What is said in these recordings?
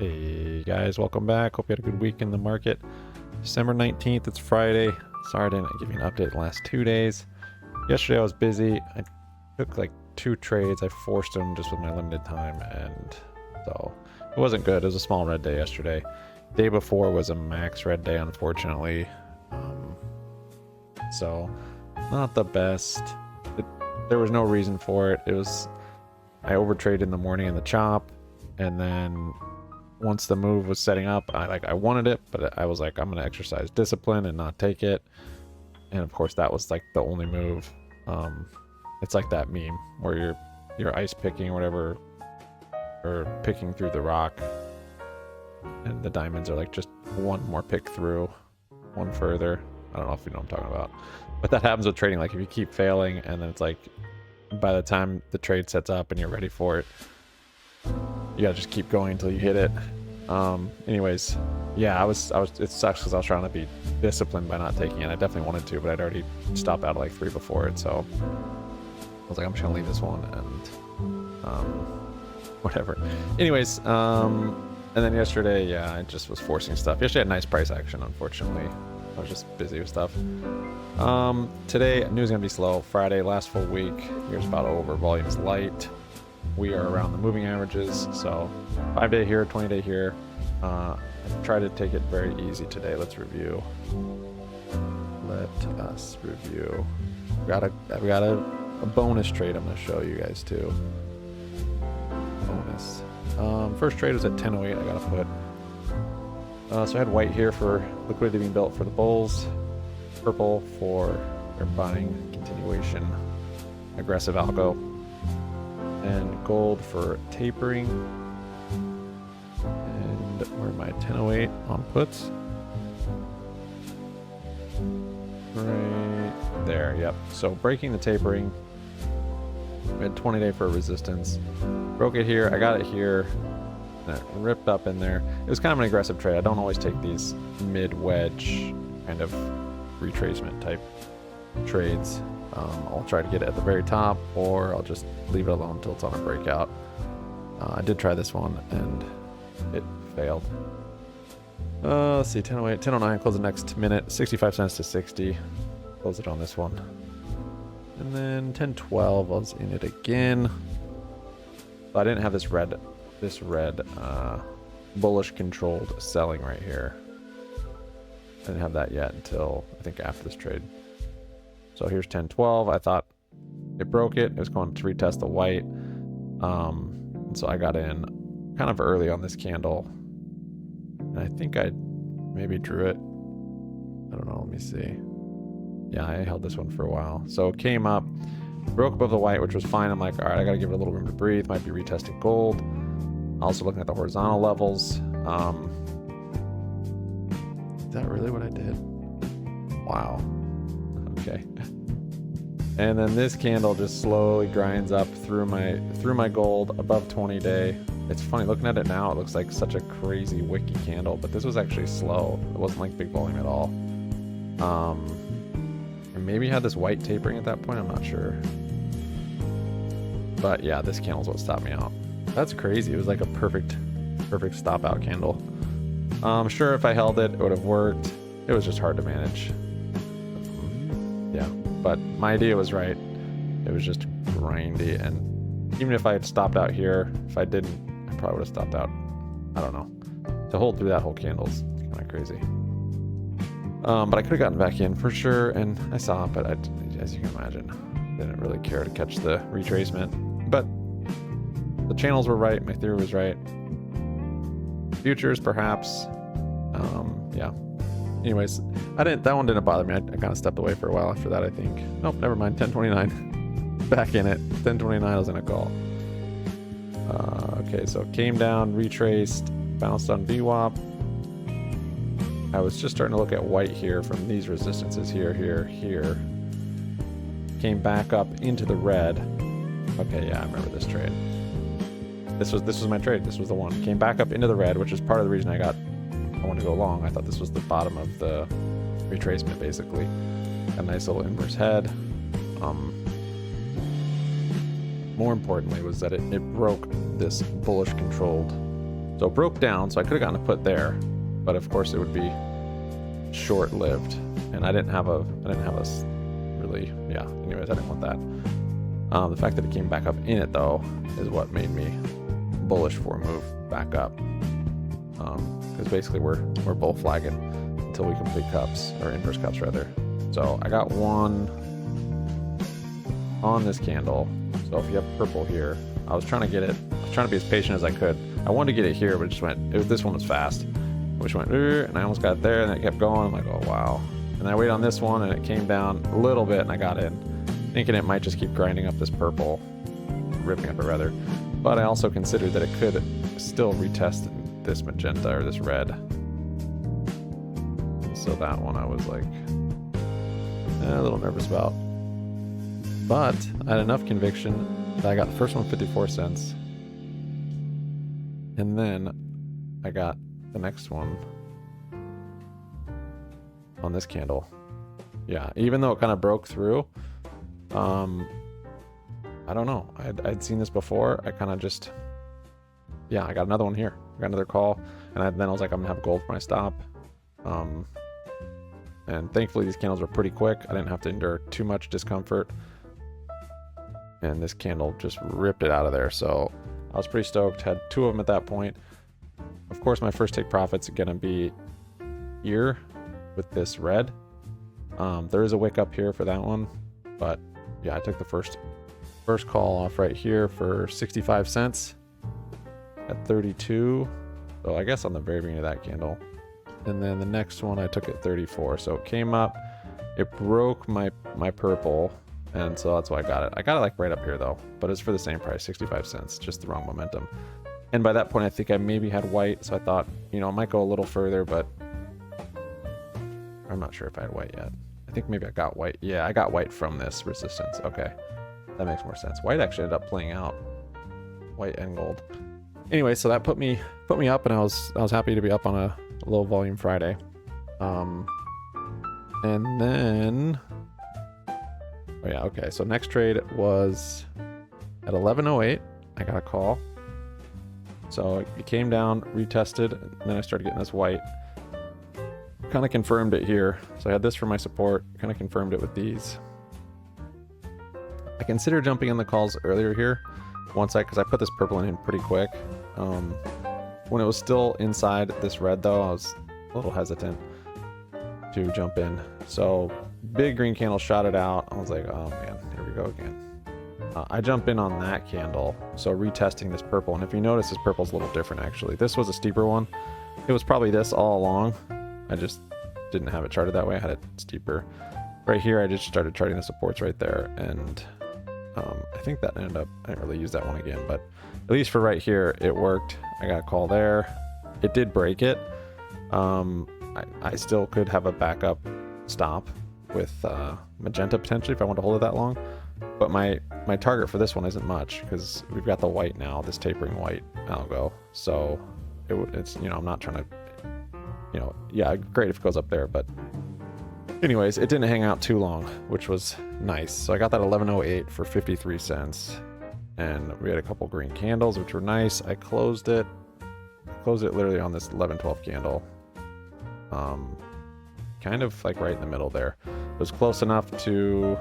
Hey guys, welcome back. Hope you had a good week in the market. December 19th, it's Friday. Sorry I didn't give you an update the last 2 days. Yesterday I was busy. I took like 2 trades. I forced them just with my limited time, and so it wasn't good. It was a small red day yesterday. Day before was a max red day, unfortunately. So not the best. There was no reason for it. I overtraded in the morning in the chop, and then once the move was setting up, I wanted it, but I was like, I'm gonna exercise discipline and not take it. And of course that was like the only move. It's like that meme where you're ice picking or whatever, or picking through the rock, and the diamonds are like just one more pick through, one further. I don't know if you know what I'm talking about, but that happens with trading. Like if you keep failing, and then it's like by the time the trade sets up and you're ready for it, you gotta just keep going until you hit it. Anyways, yeah, it sucks because I was trying to be disciplined by not taking it. I definitely wanted to, but I'd already stopped out at like 3 before it, so I was like, I'm just gonna leave this one and whatever. Anyways, and then yesterday, yeah, I just was forcing stuff. Yesterday I had nice price action, unfortunately. I was just busy with stuff. Today I knew it was gonna be slow. Friday, last full week, here's about over. Volume's light. We are around the moving averages, so 5-day here, 20-day here. I try to take it very easy today. Let's review. Let us review. We got a bonus trade I'm going to show you guys too. Bonus. First trade was at 10:08. I got to put. So I had white here for liquidity being built for the bulls, purple for their buying continuation, aggressive algo, and gold for tapering. And where am I? 10:08 on puts. Right there, yep. So breaking the tapering. We had 20-day for resistance. Broke it here. I got it here. And it ripped up in there. It was kind of an aggressive trade. I don't always take these mid-wedge kind of retracement type trades. I'll try to get it at the very top, or I'll just leave it alone until it's on a breakout. I did try this one, and it failed. Let's see, 10:08, 10:09, close the next minute, 65 cents to 60. Close it on this one. And then 10:12, I was in it again. But I didn't have this red bullish controlled selling right here. I didn't have that yet until I think after this trade. So here's 10:12. I thought it broke it. It was going to retest the white. And so I got in kind of early on this candle. And I think I maybe drew it. I don't know. Let me see. Yeah, I held this one for a while. So it came up, broke above the white, which was fine. I'm like, all right, I got to give it a little room to breathe. Might be retesting gold. Also looking at the horizontal levels. Is that really what I did? Wow. Okay. And then this candle just slowly grinds up through my gold above 20-day. It's funny looking at it now. It looks like such a crazy wicky candle, but this was actually slow. It wasn't like big volume at all. And maybe had this white tapering at that point. I'm not sure. But yeah, this candle's what stopped me out. That's crazy. It was like a perfect stop out candle. I'm sure if I held it, it would have worked. It was just hard to manage. Yeah, but my idea was right. It was just grindy, and even if I had stopped out here, if I didn't, I probably would have stopped out. I don't know. To hold through that whole candle's kind of crazy. But I could have gotten back in for sure, and I saw it, but as you can imagine, didn't really care to catch the retracement. But the channels were right, my theory was right. Futures, perhaps. Yeah. Anyways, that one didn't bother me. I kind of stepped away for a while after that, I think. Nope, never mind. 10:29. Back in it. 10:29, I was in a call. Okay, so it came down, retraced, bounced on VWAP. I was just starting to look at white here from these resistances here. Came back up into the red. Okay, yeah, I remember this trade. This was my trade. This was the one. Came back up into the red, which is part of the reason I wanted to go long. I thought this was the bottom of the retracement, basically. A nice little inverse head. More importantly was that it broke this bullish controlled So it broke down, so I could have gotten a put there, but of course it would be short-lived, and I didn't have a really, yeah, anyways, I didn't want that. The fact that it came back up in it though is what made me bullish for a move back up, because basically we're bull flagging until we complete cups, or inverse cups rather. So I got one on this candle. So if you have purple here, I was trying to get it, I was trying to be as patient as I could. I wanted to get it here, but it just went, this one was fast, which went, and I almost got it there, and it kept going. I'm like, oh wow. And I waited on this one, and it came down a little bit, and I got in, thinking it might just keep grinding up this purple, ripping up it rather. But I also considered that it could still retest this magenta or this red. So that one I was like a little nervous about. But I had enough conviction that I got the first one 54 cents. And then I got the next one on this candle. Yeah, even though it kind of broke through, I don't know. I'd seen this before. I kind of just, yeah, I got another one here. I got another call, and then I was like, I'm gonna have gold for my stop. And thankfully these candles were pretty quick. I didn't have to endure too much discomfort. And this candle just ripped it out of there. So I was pretty stoked. Had two of them at that point. Of course, my first take profit's gonna be here with this red. There is a wick up here for that one, but yeah, I took the first call off right here for 65 cents at 32. So I guess on the very beginning of that candle. And then the next one I took at 34. So it came up, it broke my purple, and so that's why I got it. I got it like right up here though, but it's for the same price, 65 cents, just the wrong momentum. And by that point I think I maybe had white, so I thought, you know, I might go a little further, but I'm not sure if I had white yet. I think maybe I got white. Yeah, I got white from this resistance. Okay, that makes more sense. White actually ended up playing out, white and gold. Anyway, so that put me up, and I was happy to be up on a low volume Friday. And then, oh yeah, okay. So next trade was at 11:08. I got a call. So it came down, retested, and then I started getting this white. Kind of confirmed it here. So I had this for my support, kind of confirmed it with these. I considered jumping in the calls earlier here, because I put this purple in pretty quick. When it was still inside this red though, I was a little hesitant to jump in. So big green candle shot it out. I was like, oh man, here we go again. I jump in on that candle, so retesting this purple. And if you notice, this purple's a little different actually. This was a steeper one. It was probably this all along. I just didn't have it charted that way. I had it steeper. Right here, I just started charting the supports right there, and I think that ended up, I didn't really use that one again, but at least for right here, it worked. I got a call there. It did break it. I still could have a backup stop with magenta potentially if I want to hold it that long. But my target for this one isn't much because we've got the white now, this tapering white algo. So it's, you know, I'm not trying to, you know, yeah, great if it goes up there, but anyways, it didn't hang out too long, which was nice. So I got that 11:08 for 53 cents, and we had a couple green candles, which were nice. I closed it literally on this 11:12 candle, kind of like right in the middle there. It was close enough to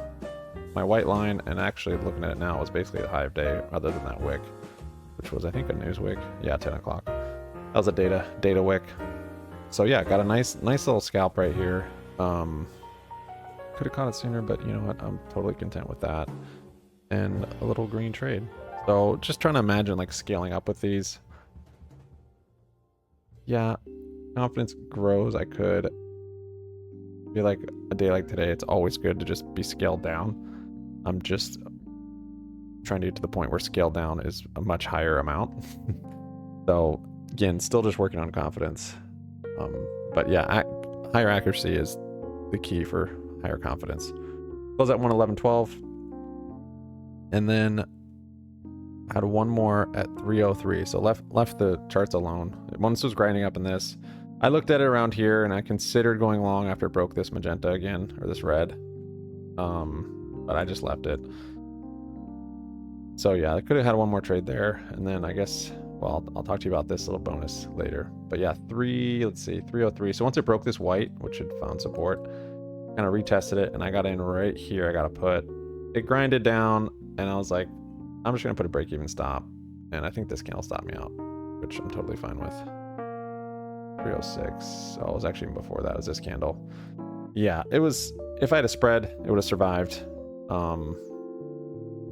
my white line, and actually looking at it now, it was basically the high of day, other than that wick, which was I think a news wick. Yeah, 10 o'clock. That was a data wick. So yeah, got a nice little scalp right here. Could have caught it sooner, but you know what? I'm totally content with that. And a little green trade. So just trying to imagine like scaling up with these. Yeah, confidence grows. I could feel like a day like today, it's always good to just be scaled down. I'm just trying to get to the point where scaled down is a much higher amount. So again, still just working on confidence. But yeah, higher accuracy is the key for higher confidence. Close at 1:11:12, and then I had one more at 3:03. So left the charts alone. Once it was grinding up in this, I looked at it around here, and I considered going long after it broke this magenta again, or this red. But I just left it. So yeah, I could have had one more trade there, and then I guess well, I'll talk to you about this little bonus later. But yeah, let's see, 303. So once it broke this white, which had found support, kind of retested it, and I got in right here. I got to put it grinded down, and I was like, I'm just gonna put a break even stop, and I think this candle stopped me out, which I'm totally fine with. 306. So it was actually even before that. It was this candle. Yeah, it was. If I had a spread, it would have survived.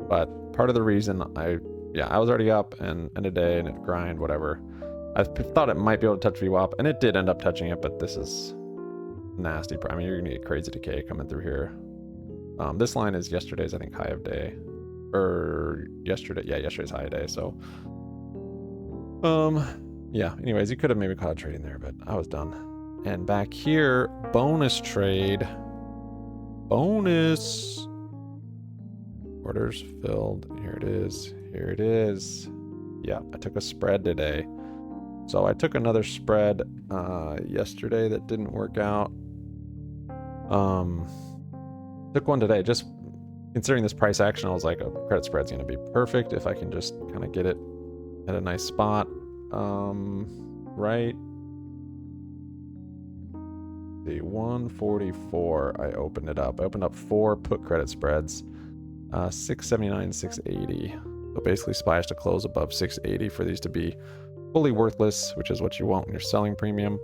But part of the reason I was already up and end of day and it grind, whatever. I thought it might be able to touch VWAP, and it did end up touching it, but this is nasty. I mean, you're gonna get crazy decay coming through here. This line is yesterday's, I think, high of day, or yesterday. Yeah, yesterday's high of day. So, yeah. Anyways, you could have maybe caught a trade in there, but I was done. And back here, bonus trade. Bonus. Orders filled. Here it is. Here it is. Yeah, I took a spread today. So I took another spread yesterday that didn't work out. Took one today. Just considering this price action, I was like, a credit spread's going to be perfect if I can just kind of get it at a nice spot. Right. The 144, I opened it up. I opened up 4 put credit spreads. 679, 680. So basically SPYs to close above 680 for these to be fully worthless, which is what you want when you're selling premium.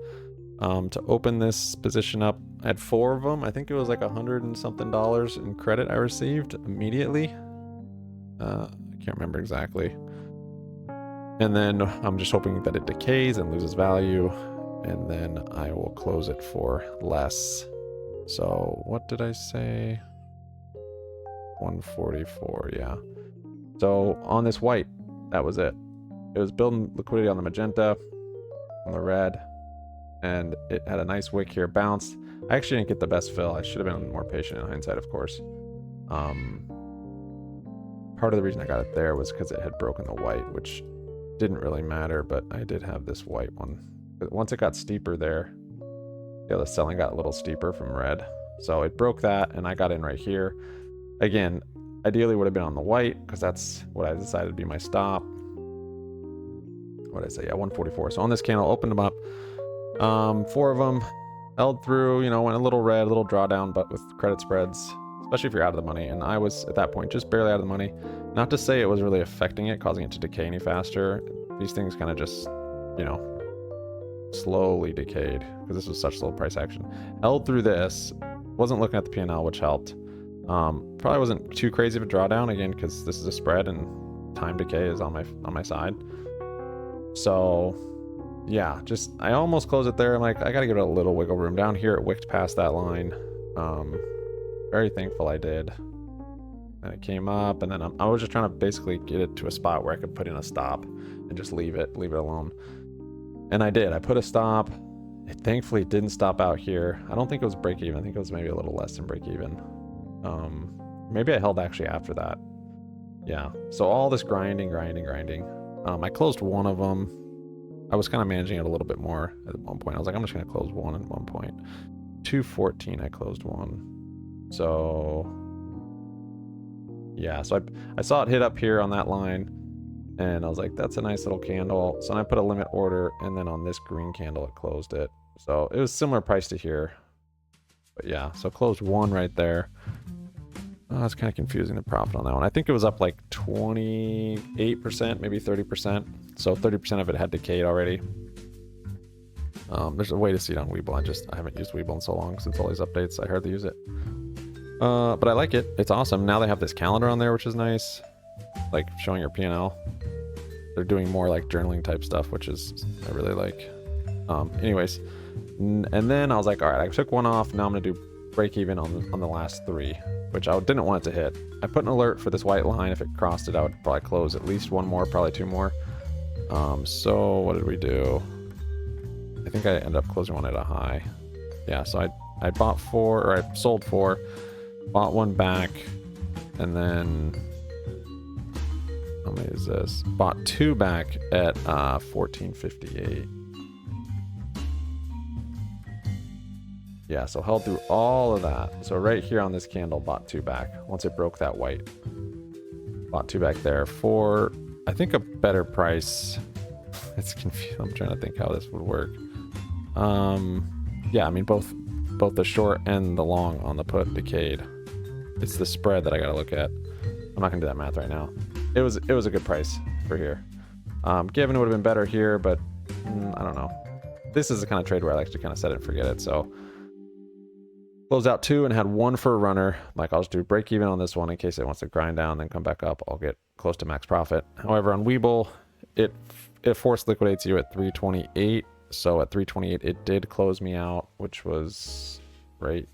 To open this position up, I had 4 of them. I think it was like $100 and something in credit I received immediately. I can't remember exactly. And then I'm just hoping that it decays and loses value, and then I will close it for less. So what did I say? 144, yeah. So on this white, that was it. It was building liquidity on the magenta, on the red, and it had a nice wick here, bounced. I actually didn't get the best fill. I should have been more patient in hindsight, of course. Part of the reason I got it there was because it had broken the white, which didn't really matter, but I did have this white one. But once it got steeper there, yeah, the selling got a little steeper from red. So it broke that, and I got in right here. Again, ideally would have been on the white, because that's what I decided to be my stop. What did I say? Yeah, 144. So on this candle, opened them up. 4 of them held through, you know, went a little red, a little drawdown, but with credit spreads, especially if you're out of the money. And I was, at that point, just barely out of the money. Not to say it was really affecting it, causing it to decay any faster. These things kind of just, you know, slowly decayed, because this was such slow price action. Held through this, wasn't looking at the P&L, which helped. Probably wasn't too crazy of a drawdown, again, because this is a spread and time decay is on my side. So yeah, just I almost closed it there. I'm like, I gotta give it a little wiggle room. Down here it wicked past that line. Very thankful I did. And it came up, and then I was just trying to basically get it to a spot where I could put in a stop and just leave it alone. And I did. I put a stop. It thankfully didn't stop out here. I don't think it was break even. I think it was maybe a little less than break even. Maybe I held actually after that. Yeah. So all this grinding. I closed one of them. I was kind of managing it a little bit more at one point. I was like, I'm just going to close one at one point. 214, I closed one. So yeah, so I saw it hit up here on that line, and I was like, that's a nice little candle. So then I put a limit order, and then on this green candle, it closed it. So it was similar price to here. But yeah, so closed one right there. Oh, it's kind of confusing, the profit on that one. I think it was up like 28%, maybe 30%. So 30% of it had decayed already. There's a way to see it on Webull. I haven't used Webull in so long since all these updates. I hardly use it. But I like it. It's awesome. Now they have this calendar on there, which is nice. Like showing your P&L. They're doing more like journaling type stuff, which is I really like. Anyways, and then I was like, all right, I took one off. Now I'm gonna do break even on the last 3, which I didn't want it to hit. I put an alert for this white line. If it crossed it, I would probably close at least one more, probably 2 more. So what did we do? I think I ended up closing one at a high. Yeah, so I bought 4, or I sold 4, bought one back, and then how many is this? Bought 2 back at 1458. Yeah, so held through all of that. So right here on this candle, bought 2 back once it broke that white. Bought 2 back there for, I think, a better price It's confusing. I'm trying to think how this would work. Yeah, I mean both the short and the long on the put decayed. It's the spread that I gotta look at. I'm not gonna do that math right now. It was a good price for here. Given it would have been better here, but I don't know. This is the kind of trade where I like to kind of set it and forget it. So closed out 2 and had 1 for a runner. Like I'll just do break even on this one in case it wants to grind down, then come back up. I'll get close to max profit. However, on Webull, it force liquidates you at 328. So at 328, it did close me out, which was right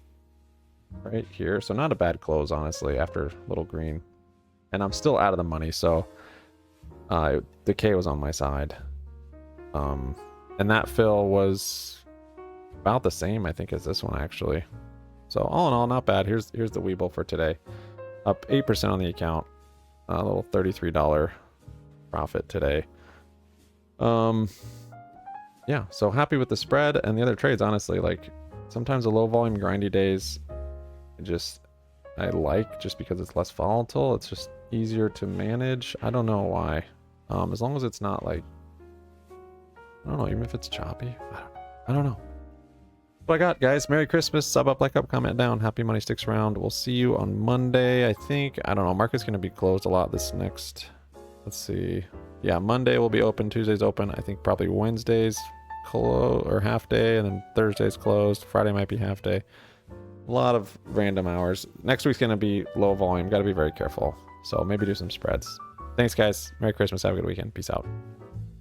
here. So not a bad close, honestly, after little green. And I'm still out of the money, so decay was on my side. And that fill was about the same, I think, as this one, actually. So all in all, not bad. Here's the Webull for today. Up 8% on the account. A little $33 profit today. Yeah, so happy with the spread and the other trades, honestly. Like, sometimes the low volume grindy days, I like just because it's less volatile. It's just easier to manage. I don't know why. As long as it's not like, I don't know, even if it's choppy. I don't know. What I got, guys. Merry Christmas. Sub up, like up, comment down. Happy money sticks around. We'll see you on Monday, I think. I don't know. Market's going to be closed a lot this next. Let's see. Yeah, Monday will be open. Tuesday's open. I think probably Wednesday's close or half day, and then Thursday's closed. Friday might be half day. A lot of random hours. Next week's going to be low volume. Got to be very careful. So maybe do some spreads. Thanks, guys. Merry Christmas. Have a good weekend. Peace out.